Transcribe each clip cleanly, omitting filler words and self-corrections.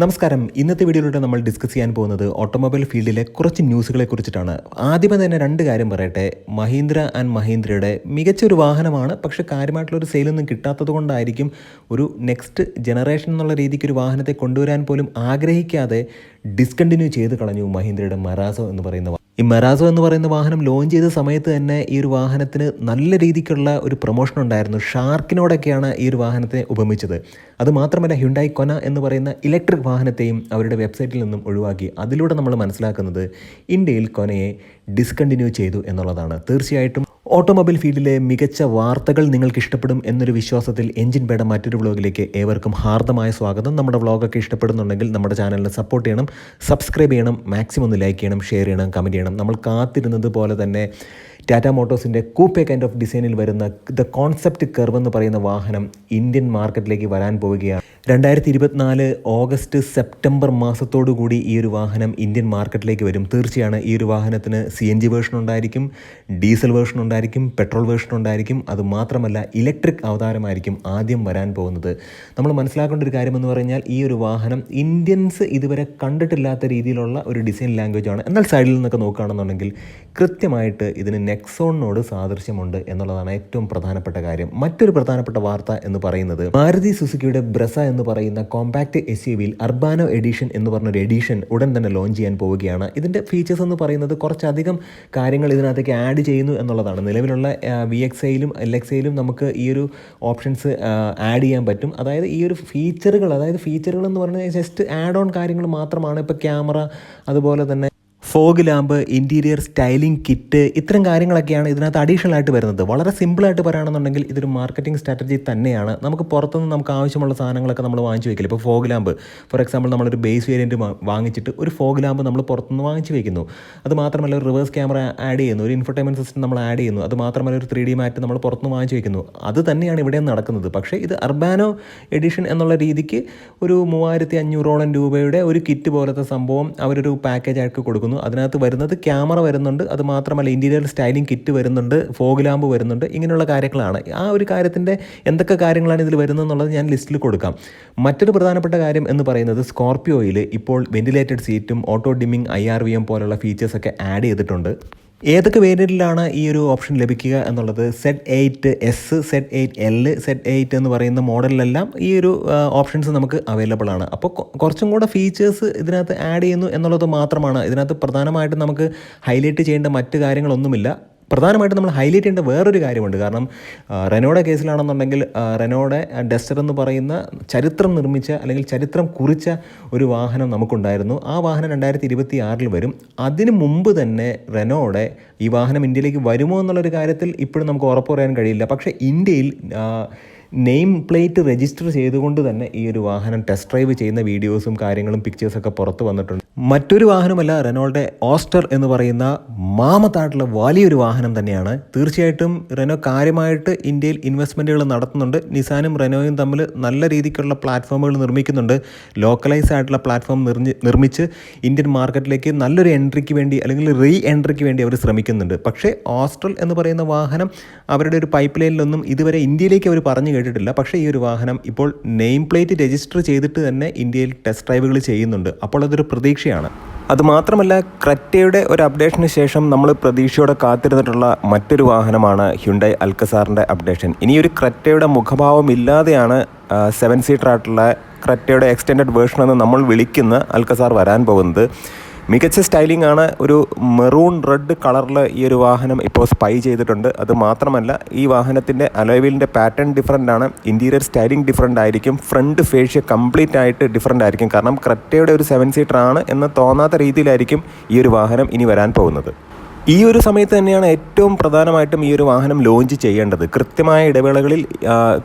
നമസ്കാരം. ഇന്നത്തെ വീഡിയോയിലൂടെ നമ്മൾ ഡിസ്കസ് ചെയ്യാൻ പോകുന്നത് ഓട്ടോമൊബൈൽ ഫീൽഡിലെ കുറച്ച് ന്യൂസുകളെ കുറിച്ചിട്ടാണ്. ആദ്യമേ തന്നെ രണ്ട് കാര്യം പറയട്ടെ. മഹീന്ദ്ര ആൻഡ് മഹീന്ദ്രയുടെ മികച്ചൊരു വാഹനമാണ്, പക്ഷേ കാര്യമായിട്ടുള്ളൊരു സെയിലൊന്നും കിട്ടാത്തത് കൊണ്ടായിരിക്കും ഒരു നെക്സ്റ്റ് ജനറേഷൻ എന്നുള്ള രീതിക്ക് ഒരു വാഹനത്തെ കൊണ്ടുവരാൻ പോലും ആഗ്രഹിക്കാതെ ഡിസ്കണ്ടിന്യൂ ചെയ്ത് കളഞ്ഞു മഹീന്ദ്രയുടെ മറാസോ എന്ന് പറയുന്ന ഈ മറാസോ എന്ന് പറയുന്ന വാഹനം ലോഞ്ച് ചെയ്ത സമയത്ത് തന്നെ ഈ ഒരു വാഹനത്തിന് നല്ല രീതിക്കുള്ള ഒരു പ്രൊമോഷൻ ഉണ്ടായിരുന്നു. ഷാർക്കിനോടൊക്കെയാണ് ഈ ഒരു വാഹനത്തെ ഉപമിച്ചത്. അതുമാത്രമല്ല, ഹ്യുണ്ടായി കൊന എന്ന് പറയുന്ന ഇലക്ട്രിക് വാഹനത്തെയും അവരുടെ വെബ്സൈറ്റിൽ നിന്നും ഒഴിവാക്കി. അതിലൂടെ നമ്മൾ മനസ്സിലാക്കുന്നത് ഇന്ത്യയിൽ കൊനയെ ഡിസ്കണ്ടിന്യൂ ചെയ്തു എന്നുള്ളതാണ്. തീർച്ചയായിട്ടും ഓട്ടോമൊബൈൽ ഫീൽഡിലെ മികച്ച വാർത്തകൾ നിങ്ങൾക്ക് ഇഷ്ടപ്പെടും എന്നൊരു വിശ്വാസത്തിൽ എഞ്ചിൻ ബേയുടെ മറ്റൊരു വ്ളോഗിലേക്ക് ഏവർക്കും ഹാർദമായ സ്വാഗതം. നമ്മുടെ വ്ളോഗൊക്കെ ഇഷ്ടപ്പെടുന്നുണ്ടെങ്കിൽ നമ്മുടെ ചാനലിനെ സപ്പോർട്ട് ചെയ്യണം, സബ്സ്ക്രൈബ് ചെയ്യണം, മാക്സിമം ഒന്ന് ലൈക്ക് ചെയ്യണം, ഷെയർ ചെയ്യണം, കമൻറ്റ് ചെയ്യണം. നമ്മൾ കാത്തിരുന്നത് പോലെ തന്നെ ടാറ്റ മോട്ടോഴ്സിൻ്റെ കൂപ്പേ കൈൻഡ് ഓഫ് ഡിസൈനിൽ വരുന്ന ദ കോൺസെപ്റ്റ് കർവ് എന്ന് പറയുന്ന വാഹനം ഇന്ത്യൻ മാർക്കറ്റിലേക്ക് വരാൻ പോവുകയാണ്. 2024 ഓഗസ്റ്റ് സെപ്റ്റംബർ മാസത്തോടുകൂടി ഈ ഒരു വാഹനം ഇന്ത്യൻ മാർക്കറ്റിലേക്ക് വരും. തീർച്ചയാണ് ഈ ഒരു വാഹനത്തിന് CNG വേർഷൻ ഉണ്ടായിരിക്കും, ഡീസൽ വേർഷൻ ഉണ്ടായിരിക്കും, പെട്രോൾ വേർഷൻ ഉണ്ടായിരിക്കും. അതുമാത്രമല്ല ഇലക്ട്രിക് അവതാരമായിരിക്കും ആദ്യം വരാൻ പോകുന്നത്. നമ്മൾ മനസ്സിലാക്കേണ്ട ഒരു കാര്യമെന്ന് പറഞ്ഞാൽ ഈ ഒരു വാഹനം ഇന്ത്യൻസ് ഇതുവരെ കണ്ടിട്ടില്ലാത്ത രീതിയിലുള്ള ഒരു ഡിസൈൻ ലാംഗ്വേജാണ്. എന്നാൽ സൈഡിൽ നിന്നൊക്കെ നോക്കുകയാണെന്നുണ്ടെങ്കിൽ കൃത്യമായിട്ട് ഇതിന് നെക്സോണിനോട് സാദൃശ്യമുണ്ട് എന്നുള്ളതാണ് ഏറ്റവും പ്രധാനപ്പെട്ട കാര്യം. മറ്റൊരു പ്രധാനപ്പെട്ട വാർത്ത എന്ന് പറയുന്നത് മാരുതി സുസുക്കിയുടെ ബ്രസ എന്ന് പറയുന്ന കോമ്പാക്ട് SUVയിൽ അർബാനോ എഡിഷൻ എന്ന് പറഞ്ഞൊരു എഡിഷൻ ഉടൻ തന്നെ ലോഞ്ച് ചെയ്യാൻ പോവുകയാണ്. ഇതിൻ്റെ ഫീച്ചേഴ്സ് എന്ന് പറയുന്നത് കുറച്ചധികം കാര്യങ്ങൾ ഇതിനകത്തേക്ക് ആഡ് ചെയ്യുന്നു എന്നുള്ളതാണ്. നിലവിലുള്ള VXIയിലും LXIയിലും നമുക്ക് ഈ ഒരു ഓപ്ഷൻസ് ആഡ് ചെയ്യാൻ പറ്റും. അതായത് ഈ ഒരു ഫീച്ചറുകൾ എന്ന് പറഞ്ഞാൽ ജസ്റ്റ് ആഡ് ഓൺ കാര്യങ്ങൾ മാത്രമാണ്. ഇപ്പോൾ ക്യാമറ, അതുപോലെ തന്നെ fog lamp, interior styling kit, ഇത്തരം കാര്യങ്ങളൊക്കെയാണ് ഇതിനകത്ത് അഡീഷണൽ ആയിട്ട് വരുന്നത്. വളരെ സിമ്പിളായിട്ട് പറയുകയാണെന്നുണ്ടെങ്കിൽ ഇതൊരു മാർക്കറ്റിംഗ് സ്ട്രാറ്റജി തന്നെയാണ്. നമുക്ക് പുറത്തുനിന്ന് നമുക്ക് ആവശ്യമുള്ള സാധനങ്ങളൊക്കെ നമ്മൾ വാങ്ങിച്ച് വയ്ക്കില്ല. ഇപ്പോൾ ഫോഗ് ലാമ്പ് ഫോർ എക്സാമ്പിൾ നമ്മളൊരു ബേസ് വേരിയൻറ്റ് വാങ്ങിച്ചിട്ട് ഒരു ഫോഗ് ലാമ്പ് നമ്മൾ പുറത്തുനിന്ന് വാങ്ങിച്ച് വയ്ക്കുന്നു. അതുമാത്രമല്ല ഒരു റിവേഴ്സ് ക്യാമറ ആഡ് ചെയ്യുന്നു, ഒരു ഇൻഫർടൈൻമെൻറ്റ് സിസ്റ്റം നമ്മൾ ആഡ് ചെയ്യുന്നു. അതുമാത്രമല്ല ഒരു 3D മാറ്റ് നമ്മൾ പുറത്തുനിന്ന് വാങ്ങിച്ച് വയ്ക്കുന്നു. അത് തന്നെയാണ് ഇവിടെ നടക്കുന്നത്. പക്ഷേ ഇത് അർബാനോ എഡിഷൻ എന്നുള്ള രീതിക്ക് ഒരു 3500 രൂപയുടെ ഒരു കിറ്റ് പോലത്തെ സംഭവം അവരൊരു പാക്കേജ് ആയിട്ട് കൊടുക്കുന്നു. അതിനകത്ത് വരുന്നത് ക്യാമറ വരുന്നുണ്ട്, അതുമാത്രമല്ല ഇൻറ്റീരിയർ സ്റ്റൈലിംഗ് കിറ്റ് വരുന്നുണ്ട്, ഫോഗ് ലാമ്പ് വരുന്നുണ്ട്. ഇങ്ങനെയുള്ള കാര്യങ്ങളാണ്. ആ ഒരു കാര്യത്തിൻ്റെ എന്തൊക്കെ കാര്യങ്ങളാണ് ഇതിൽ വരുന്നത് എന്നുള്ളത് ഞാൻ ലിസ്റ്റിൽ കൊടുക്കാം. മറ്റൊരു പ്രധാനപ്പെട്ട കാര്യം എന്ന് പറയുന്നത് സ്കോർപിയോയിൽ ഇപ്പോൾ വെന്റിലേറ്റഡ് സീറ്റും ഓട്ടോ ഡിമ്മിങ് IRVM പോലുള്ള ഫീച്ചേഴ്സൊക്കെ ആഡ് ചെയ്തിട്ടുണ്ട്. ഏതൊക്കെ വേരിയൻറ്റിലാണ് ഈ ഒരു ഓപ്ഷൻ ലഭിക്കുക എന്നുള്ളത് Z8S, Z8L, Z8 എന്ന് പറയുന്ന മോഡലിലെല്ലാം ഈ ഒരു ഓപ്ഷൻസ് നമുക്ക് അവൈലബിൾ ആണ്. അപ്പോൾ കുറച്ചും കൂടെ ഫീച്ചേഴ്സ് ഇതിനകത്ത് ആഡ് ചെയ്യുന്നു എന്നുള്ളത് മാത്രമാണ്. ഇതിനകത്ത് പ്രധാനമായിട്ടും നമുക്ക് ഹൈലൈറ്റ് ചെയ്യേണ്ട മറ്റ് കാര്യങ്ങളൊന്നുമില്ല. പ്രധാനമായിട്ടും നമ്മൾ ഹൈലൈറ്റ് ചെയ്യേണ്ട വേറൊരു കാര്യമുണ്ട്. കാരണം റെനോയുടെ കേസിലാണെന്നുണ്ടെങ്കിൽ റെനോയുടെ ഡസ്റ്റർ എന്ന് പറയുന്ന ചരിത്രം നിർമ്മിച്ച അല്ലെങ്കിൽ ചരിത്രം കുറിച്ച ഒരു വാഹനം നമുക്കുണ്ടായിരുന്നു. ആ വാഹനം 2026 വരും. അതിന് മുമ്പ് തന്നെ റെനോയുടെ ഈ വാഹനം ഇന്ത്യയിലേക്ക് വരുമോ എന്നുള്ളൊരു കാര്യത്തിൽ ഇപ്പോഴും നമുക്ക് ഉറപ്പ് പറയാൻ കഴിയില്ല. പക്ഷേ ഇന്ത്യയിൽ നെയിം പ്ലേറ്റ് രജിസ്റ്റർ ചെയ്തുകൊണ്ട് തന്നെ ഈ ഒരു വാഹനം ടെസ്റ്റ് ഡ്രൈവ് ചെയ്യുന്ന വീഡിയോസും കാര്യങ്ങളും പിക്ചേഴ്സൊക്കെ പുറത്ത് വന്നിട്ടുണ്ട്. മറ്റൊരു വാഹനമല്ല, റെനോയുടെ ഓസ്റ്റർ എന്ന് പറയുന്ന മാമത്തായിട്ടുള്ള വലിയൊരു വാഹനം തന്നെയാണ്. തീർച്ചയായിട്ടും റെനോ കാര്യമായിട്ട് ഇന്ത്യയിൽ ഇൻവെസ്റ്റ്മെൻറ്റുകൾ നടത്തുന്നുണ്ട്. നിസാനും റെനോയും തമ്മിൽ നല്ല രീതിക്കുള്ള പ്ലാറ്റ്ഫോമുകൾ നിർമ്മിക്കുന്നുണ്ട്. ലോക്കലൈസ് ആയിട്ടുള്ള പ്ലാറ്റ്ഫോം നിർമ്മിച്ച് ഇന്ത്യൻ മാർക്കറ്റിലേക്ക് നല്ലൊരു എൻട്രിക്ക് വേണ്ടി അല്ലെങ്കിൽ എൻട്രിക്ക് വേണ്ടി അവർ ശ്രമിക്കുന്നുണ്ട്. പക്ഷേ ഓസ്റ്റർ എന്ന് പറയുന്ന വാഹനം അവരുടെ ഒരു പൈപ്പ് ലൈനിലൊന്നും ഇതുവരെ ഇന്ത്യയിലേക്ക് അവർ പറഞ്ഞു കേട്ടിട്ടില്ല. പക്ഷേ ഈ ഒരു വാഹനം ഇപ്പോൾ നെയിം പ്ലേറ്റ് രജിസ്റ്റർ ചെയ്തിട്ട് തന്നെ ഇന്ത്യയിൽ ടെസ്റ്റ് ഡ്രൈവുകൾ ചെയ്യുന്നുണ്ട്. അപ്പോൾ അതൊരു പ്രതീക്ഷയാണ്. അതുമാത്രമല്ല, ക്രെറ്റയുടെ ഒരു അപ്ഡേഷന് ശേഷം നമ്മൾ പ്രതീക്ഷയോടെ കാത്തിരുന്നിട്ടുള്ള മറ്റൊരു വാഹനമാണ് ഹ്യുണ്ടായി അൽക്കസാറിൻ്റെ അപ്ഡേഷൻ. ഇനിയൊരു ക്രെറ്റയുടെ മുഖഭാവം ഇല്ലാതെയാണ് 7 സീറ്റർ ആയിട്ടുള്ള ക്രെറ്റയുടെ എക്സ്റ്റെൻഡഡ് വേർഷൻ എന്ന് നമ്മൾ വിളിക്കുന്ന അൽക്കസാർ വരാൻ പോകുന്നത്. മികച്ച സ്റ്റൈലിംഗ് ആണ്. ഒരു മെറൂൺ റെഡ് കളറിൽ ഈ ഒരു വാഹനം ഇപ്പോൾ സ്പൈ ചെയ്തിട്ടുണ്ട്. അത് മാത്രമല്ല ഈ വാഹനത്തിൻ്റെ അലോയ് പാറ്റേൺ ഡിഫറൻ്റ് ആണ്, ഇൻറ്റീരിയർ സ്റ്റൈലിംഗ് ഡിഫറൻ്റ് ആയിരിക്കും, ഫ്രണ്ട് ഫേഷ്യ കംപ്ലീറ്റ് ആയിട്ട് ഡിഫറൻ്റ് ആയിരിക്കും. കാരണം ക്രെറ്റയുടെ ഒരു 7 സീറ്റർ ആണ് എന്ന് തോന്നാത്ത രീതിയിലായിരിക്കും ഈ ഒരു വാഹനം ഇനി വരാൻ പോകുന്നത്. ഈ ഒരു സമയത്ത് തന്നെയാണ് ഏറ്റവും പ്രധാനമായിട്ടും ഈ ഒരു വാഹനം ലോഞ്ച് ചെയ്യേണ്ടത്. കൃത്യമായ ഇടവേളകളിൽ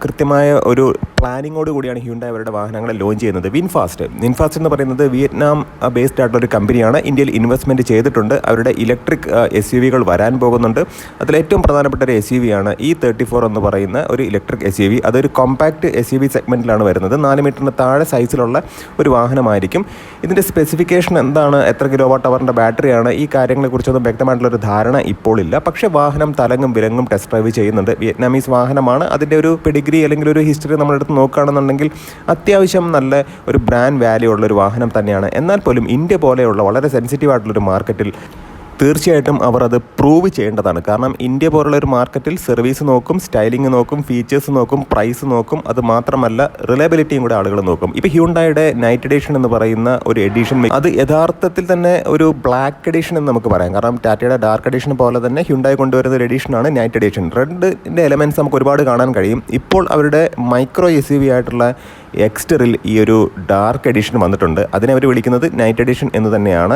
കൃത്യമായ ഒരു പ്ലാനിങ്ങോട് കൂടിയാണ് ഹ്യുണ്ടായി അവരുടെ വാഹനങ്ങളെ ലോഞ്ച് ചെയ്യുന്നത്. വിൻഫാസ്റ്റ് എന്ന് പറയുന്നത് വിയറ്റ്നാം ബേസ്ഡ് ആയിട്ടുള്ളൊരു കമ്പനിയാണ്. ഇന്ത്യയിൽ ഇൻവെസ്റ്റ്മെൻറ്റ് ചെയ്തിട്ടുണ്ട്. അവരുടെ ഇലക്ട്രിക് SUVകൾ വരാൻ പോകുന്നുണ്ട്. അതിലേറ്റവും പ്രധാനപ്പെട്ട ഒരു SUV ആണ് E34 എന്ന് പറയുന്ന ഒരു ഇലക്ട്രിക് SUV. അതൊരു കോമ്പാക്ട് SUV സെഗ്മെൻറ്റിലാണ് വരുന്നത്. 4 മീറ്ററിന് താഴെ സൈസിലുള്ള ഒരു വാഹനമായിരിക്കും. ഇതിൻ്റെ സ്പെസിഫിക്കേഷൻ എന്താണ്, എത്ര kWh ബാറ്ററിയാണ്, ഈ കാര്യങ്ങളെക്കുറിച്ചൊന്നും വ്യക്തമായിട്ടുള്ള എന്നുള്ളൊരു ധാരണ ഇപ്പോൾ ഇല്ല. പക്ഷേ വാഹനം തലങ്ങും വിലങ്ങും ടെസ്റ്റ് ഡ്രൈവ് ചെയ്യുന്നുണ്ട്. വിയറ്റ്നാമീസ് വാഹനമാണ്. അതിൻ്റെ ഒരു പെഡിഗ്രി അല്ലെങ്കിൽ ഒരു ഹിസ്റ്ററി നമ്മളെടുത്ത് നോക്കുകയാണെന്നുണ്ടെങ്കിൽ അത്യാവശ്യം നല്ല ഒരു ബ്രാൻഡ് വാല്യൂ ഉള്ളൊരു വാഹനം തന്നെയാണ്. എന്നാൽ പോലും ഇന്ത്യ പോലെയുള്ള വളരെ സെൻസിറ്റീവ് ആയിട്ടുള്ളൊരു മാർക്കറ്റിൽ തീർച്ചയായിട്ടും അവർ അത് പ്രൂവ് ചെയ്യേണ്ടതാണ്. കാരണം ഇന്ത്യ പോലുള്ള ഒരു മാർക്കറ്റിൽ സർവീസ് നോക്കും, സ്റ്റൈലിംഗ് നോക്കും, ഫീച്ചേഴ്സ് നോക്കും, പ്രൈസ് നോക്കും, അത് മാത്രമല്ല റിലയബിലിറ്റിയും കൂടെ ആളുകൾ നോക്കും. ഇപ്പോൾ ഹ്യുണ്ടായുടെ നൈറ്റ് എഡിഷൻ എന്ന് പറയുന്ന ഒരു എഡിഷൻ, അത് യഥാർത്ഥത്തിൽ തന്നെ ഒരു ബ്ലാക്ക് എഡിഷൻ എന്ന് നമുക്ക് പറയാം. കാരണം ടാറ്റയുടെ ഡാർക്ക് എഡിഷൻ പോലെ തന്നെ ഹ്യുണ്ടായി കൊണ്ടുവരുന്ന ഒരു എഡിഷനാണ് നൈറ്റ് എഡിഷൻ. റെഡിൻ്റെ എലമെൻറ്റ്സ് നമുക്ക് ഒരുപാട് കാണാൻ കഴിയും. ഇപ്പോൾ അവരുടെ മൈക്രോ SUV ആയിട്ടുള്ള എക്സ്റ്ററിൽ ഈ ഒരു ഡാർക്ക് എഡിഷൻ വന്നിട്ടുണ്ട്. അതിനെ അവർ വിളിക്കുന്നത് നൈറ്റ് എഡിഷൻ എന്ന് തന്നെയാണ്.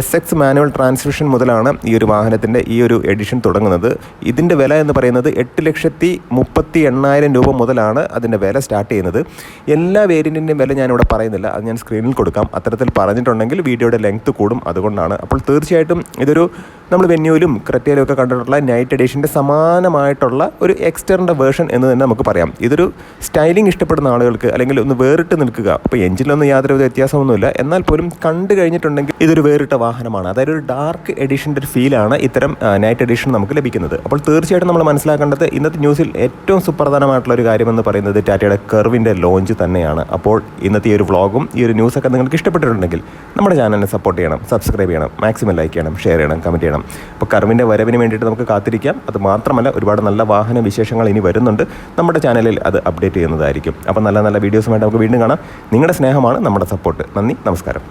SX മാനുവൽ ട്രാൻസ്മിഷൻ മുതലാണ് ഈ ഒരു വാഹനത്തിൻ്റെ ഈ ഒരു എഡിഷൻ തുടങ്ങുന്നത്. ഇതിൻ്റെ വില എന്ന് പറയുന്നത് 8,38,000 രൂപ മുതലാണ് അതിൻ്റെ വില സ്റ്റാർട്ട് ചെയ്യുന്നത്. എല്ലാ വേരിയൻറ്റിൻ്റെയും വില ഞാനിവിടെ പറയുന്നില്ല, അത് ഞാൻ സ്ക്രീനിൽ കൊടുക്കാം. അത്തരത്തിൽ പറഞ്ഞിട്ടുണ്ടെങ്കിൽ വീഡിയോയുടെ ലെങ്ത്ത് കൂടും, അതുകൊണ്ടാണ്. അപ്പോൾ തീർച്ചയായിട്ടും ഇതൊരു നമ്മൾ വെന്യൂലും ക്രെറ്റയിലും ഒക്കെ കണ്ടിട്ടുള്ള നൈറ്റ് എഡിഷൻ്റെ സമാനമായിട്ടുള്ള ഒരു എക്സ്റ്ററിൻ്റെ വേർഷൻ എന്ന് തന്നെ നമുക്ക് പറയാം. ഇതൊരു സ്റ്റൈലിംഗ് ഇഷ്ടപ്പെടുന്ന ആളുകൾക്ക്, അല്ലെങ്കിൽ ഒന്ന് വേറിട്ട് നിൽക്കുക, അപ്പോൾ എഞ്ചിനിലൊന്നും യാതൊരുവിധ വ്യത്യാസമൊന്നുമില്ല, എന്നാൽ പോലും കണ്ടു കഴിഞ്ഞിട്ടുണ്ടെങ്കിൽ ഇതൊരു വേറിട്ട വാഹനമാണ്. അതായത് ഒരു ഡാർക്ക് എഡിഷൻ്റെ ഒരു ഫീലാണ് ഇത്തരം നൈറ്റ് എഡിഷൻ നമുക്ക് ലഭിക്കുന്നത്. അപ്പോൾ തീർച്ചയായിട്ടും നമ്മൾ മനസ്സിലാക്കേണ്ടത് ഇന്നത്തെ ന്യൂസിൽ ഏറ്റവും സുപ്രധാനമായിട്ടുള്ള ഒരു കാര്യമെന്ന് പറയുന്നത് ടാറ്റയുടെ കർവിൻ്റെ ലോഞ്ച് തന്നെയാണ്. അപ്പോൾ ഇന്നത്തെ ഈ ഒരു വ്ളോഗും ഈ ഒരു ന്യൂസൊക്കെ നിങ്ങൾക്ക് ഇഷ്ടപ്പെട്ടിട്ടുണ്ടെങ്കിൽ നമ്മുടെ ചാനലിനെ സപ്പോർട്ട് ചെയ്യണം, സബ്സ്ക്രൈബ് ചെയ്യണം, മാക്സിമം ലൈക്ക് ചെയ്യണം, ഷെയർ ചെയ്യണം, കമൻറ്റ് ചെയ്യണം. അപ്പോൾ കർവിൻ്റെ വരവിന് വേണ്ടിയിട്ട് നമുക്ക് കാത്തിരിക്കാം. അത് മാത്രമല്ല ഒരുപാട് നല്ല വാഹന വിശേഷങ്ങൾ ഇനി വരുന്നുണ്ട്. നമ്മുടെ ചാനലിൽ അത് അപ്ഡേറ്റ് ചെയ്യുന്നതായിരിക്കും. അപ്പോൾ നല്ല നല്ല വീഡിയോസുമായിട്ട് നമുക്ക് വീണ്ടും കാണാം. നിങ്ങളുടെ സ്നേഹമാണ് നമ്മുടെ സപ്പോർട്ട്. നന്ദി, നമസ്കാരം.